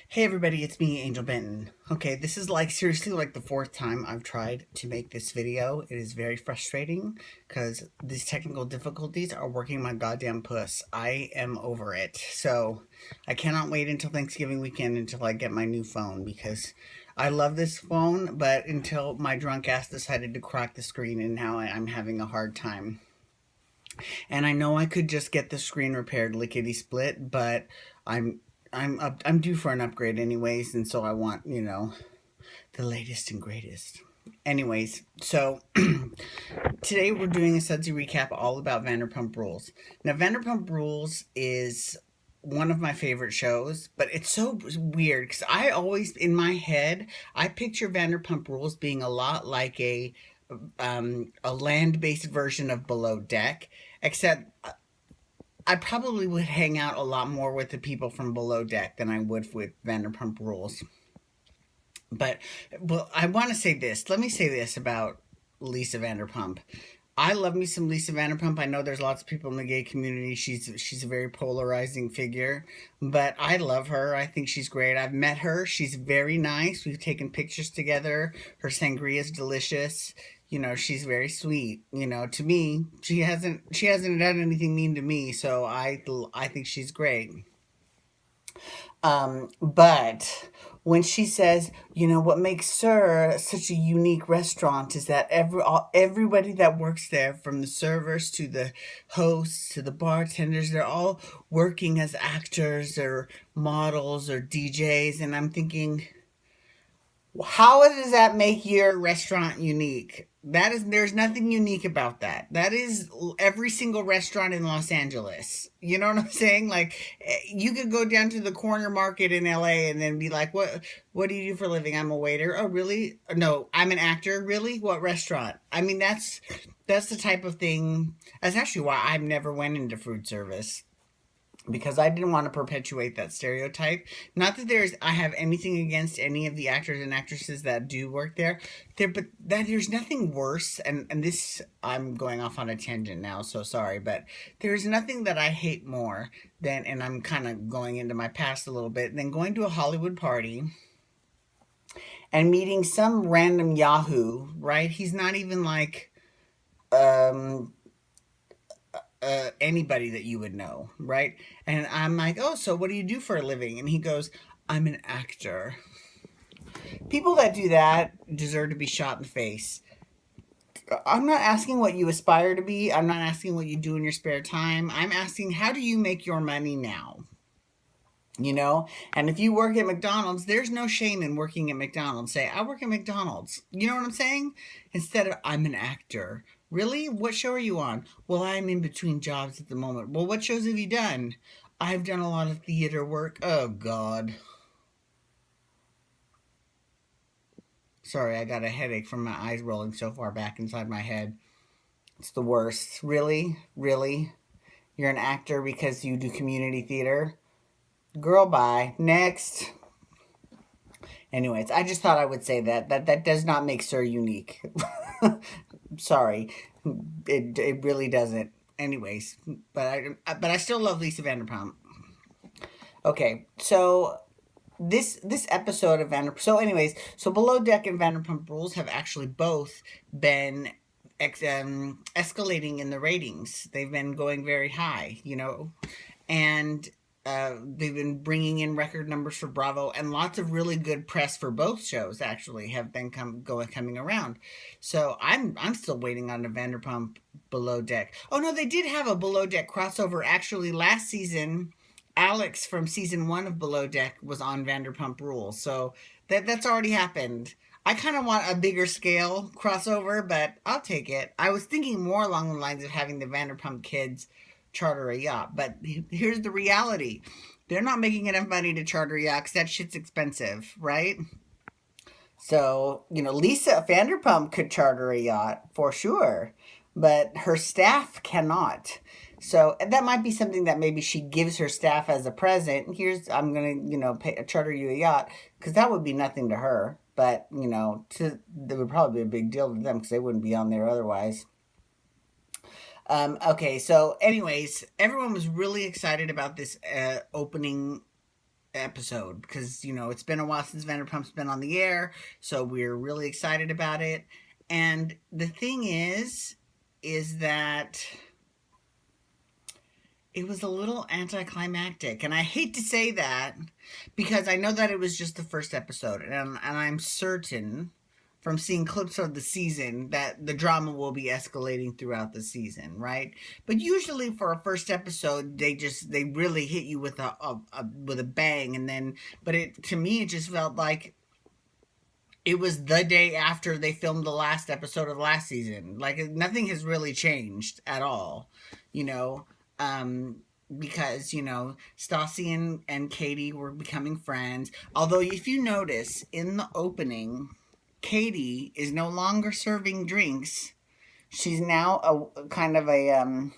Hey everybody, it's me, Angel Benton. Okay, this is seriously the fourth time I've tried to make this video. It is very frustrating because these technical difficulties are working my goddamn puss. I am over it. So I cannot wait until Thanksgiving weekend until I get my new phone because I love this phone, but until my drunk ass decided to crack the screen and now I'm having a hard time. And I know I could just get the screen repaired lickety split, but I'm I'm due for an upgrade anyways, and so I want, the latest and greatest. Anyways, so today we're doing a Sudsy recap all about Vanderpump Rules. Now, Vanderpump Rules is one of my favorite shows, but it's so weird because I always, in my head, I picture Vanderpump Rules being a lot like a land-based version of Below Deck, except I probably would hang out a lot more with the people from Below Deck than I would with Vanderpump Rules. But, well, I want to say this. Let me say this about Lisa Vanderpump. I love me some Lisa Vanderpump. I know there's lots of people in the gay community. She's a very polarizing figure, but I love her. I think she's great. I've met her. She's very nice. We've taken pictures together. Her sangria is delicious. She's very sweet. To me, she hasn't done anything mean to me, so I think she's great. But when she says, what makes Sir such a unique restaurant is that everybody that works there, from the servers to the hosts to the bartenders, they're all working as actors or models or DJs. And I'm thinking, how does that make your restaurant unique? There's nothing unique about that. That is every single restaurant in Los Angeles. You know what I'm saying? You could go down to the corner market in LA and then be like, what do you do for a living? I'm a waiter. Oh, really? No, I'm an actor. Really? What restaurant? I mean, that's the type of thing. That's actually why I've never went into food service, because I didn't want to perpetuate that stereotype. Not that I have anything against any of the actors and actresses that do work there, but that there's nothing worse. And this, I'm going off on a tangent now, so sorry, but there's nothing that I hate more than, and I'm kind of going into my past a little bit, than going to a Hollywood party and meeting some random Yahoo, right? He's not even um, anybody that you would know, right? And I'm like, oh, so what do you do for a living? And he goes, I'm an actor. People that do that deserve to be shot in the face. I'm not asking what you aspire to be. I'm not asking what you do in your spare time. I'm asking, how do you make your money now? And if you work at McDonald's, there's no shame in working at McDonald's. Say, I work at McDonald's. You know what I'm saying? Instead of, I'm an actor. Really? What show are you on? Well, I'm in between jobs at the moment. Well, what shows have you done? I've done a lot of theater work. Oh, God. Sorry, I got a headache from my eyes rolling so far back inside my head. It's the worst. Really? Really? You're an actor because you do community theater? Girl, bye. Next. Anyways, I just thought I would say that does not make Sir unique. Sorry, it really doesn't. Anyways, but I still love Lisa Vanderpump. Okay, so this episode of Vanderpump. So Below Deck and Vanderpump Rules have actually both been escalating in the ratings. They've been going very high, and they've been bringing in record numbers for Bravo, and lots of really good press for both shows actually have been coming around. So I'm still waiting on the Vanderpump Below Deck. Oh no, they did have a Below Deck crossover actually last season. Alex from season 1 of Below Deck was on Vanderpump Rules, so that's already happened. I kind of want a bigger scale crossover, but I'll take it. I was thinking more along the lines of having the Vanderpump kids charter a yacht, but here's the reality. They're not making enough money to charter a yacht because that shit's expensive, right? So, Lisa Vanderpump could charter a yacht for sure, but her staff cannot. So that might be something that maybe she gives her staff as a present. I'm going to, charter you a yacht, because that would be nothing to her. But, that would probably be a big deal to them because they wouldn't be on there otherwise. Okay, so anyways, everyone was really excited about this opening episode because, it's been a while since Vanderpump's been on the air, so we're really excited about it. And the thing is that it was a little anticlimactic. And I hate to say that because I know that it was just the first episode. And I'm certain from seeing clips of the season that the drama will be escalating throughout the season, right? But usually for a first episode, they really hit you with a bang, and then but it to me it just felt like it was the day after they filmed the last episode of last season. Like nothing has really changed at all, you know. Um, because Stassi and Katie were becoming friends. Although, if you notice in the opening, Katie is no longer serving drinks. She's now a kind of a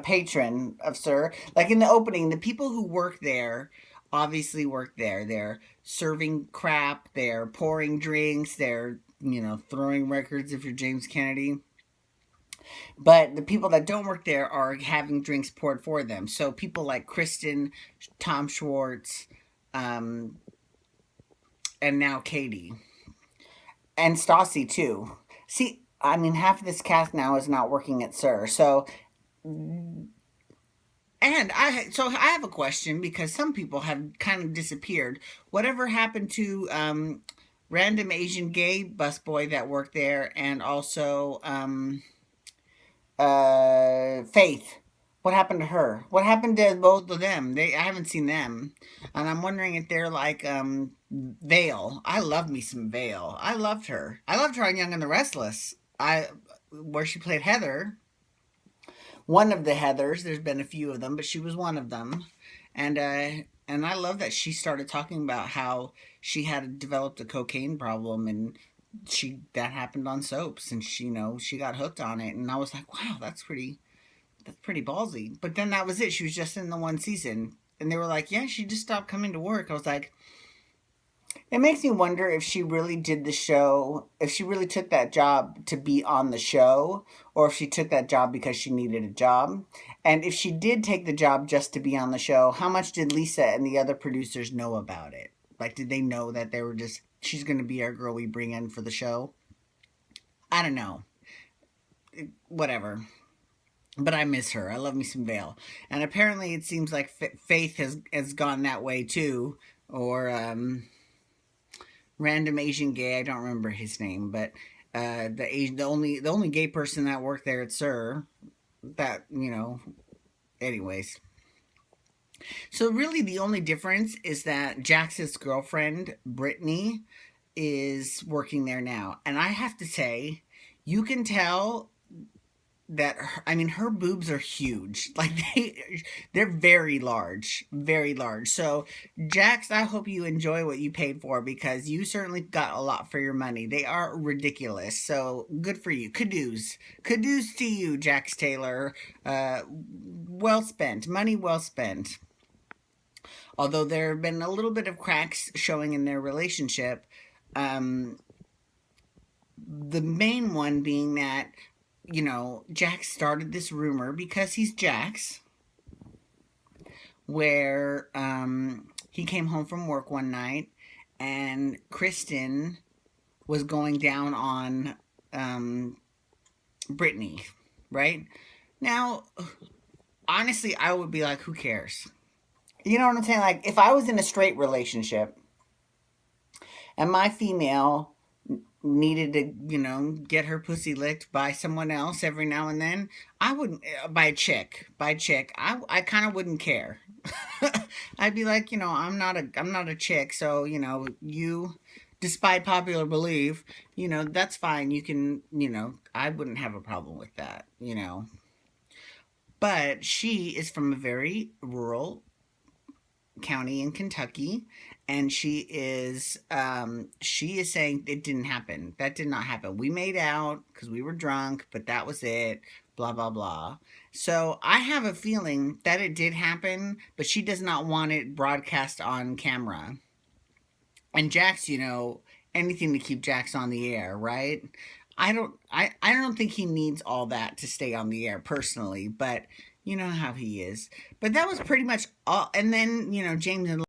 patron of Sir. Like in the opening, the people who work there obviously work there. They're serving crap, they're pouring drinks, they're, throwing records if you're James Kennedy. But the people that don't work there are having drinks poured for them. So people like Kristen, Tom Schwartz, um, and now Katie. And Stassi, too. See, I mean, half of this cast now is not working at Sir. So I have a question because some people have kind of disappeared. Whatever happened to random Asian gay busboy that worked there, and also Faith? What happened to her? What happened to both of them? I haven't seen them, and I'm wondering if they're like Vale. I love me some Vale. I loved her. I loved her on Young and the Restless. Where she played Heather, one of the Heathers. There's been a few of them, but she was one of them. And I love that she started talking about how she had developed a cocaine problem, and that happened on soaps, and she got hooked on it. And I was like, wow, that's pretty ballsy. But then that was it. She was just in the one season, and they were like, yeah, she just stopped coming to work. I was like, it makes me wonder if she really did the show, if she really took that job to be on the show, or if she took that job because she needed a job. And if she did take the job just to be on the show, how much did Lisa and the other producers know about it? Like, did they know that they were just, she's going to be our girl we bring in for the show? I don't know. Whatever. But I miss her. I love me some Vale. And apparently it seems like Faith has gone that way too. Or, random Asian gay. I don't remember his name, but the only gay person that worked there at Sir. That anyways. So really, the only difference is that Jax's girlfriend Brittany is working there now, and I have to say, you can tell that her boobs are huge. Like they're very large, very large. So Jax, I hope you enjoy what you paid for because you certainly got a lot for your money. They are ridiculous. So good for you. Kudos to you, Jax Taylor. Well spent, money well spent. Although there have been a little bit of cracks showing in their relationship. The main one being that Jax started this rumor because he's Jax, where he came home from work one night and Kristen was going down on Brittany, right? Now, honestly, I would be like, who cares? You know what I'm saying? Like, if I was in a straight relationship and my female needed to, get her pussy licked by someone else every now and then, I wouldn't, by a chick, I kind of wouldn't care. I'd be like, I'm not a chick, so, you, despite popular belief, that's fine. You can, I wouldn't have a problem with that, But she is from a very rural county in Kentucky, and she is saying it didn't happen. That did not happen. We made out because we were drunk, but that was it. Blah blah blah. So I have a feeling that it did happen, but she does not want it broadcast on camera. And Jax, anything to keep Jax on the air, right? I don't think he needs all that to stay on the air personally, but you know how he is. But that was pretty much all. And then, James and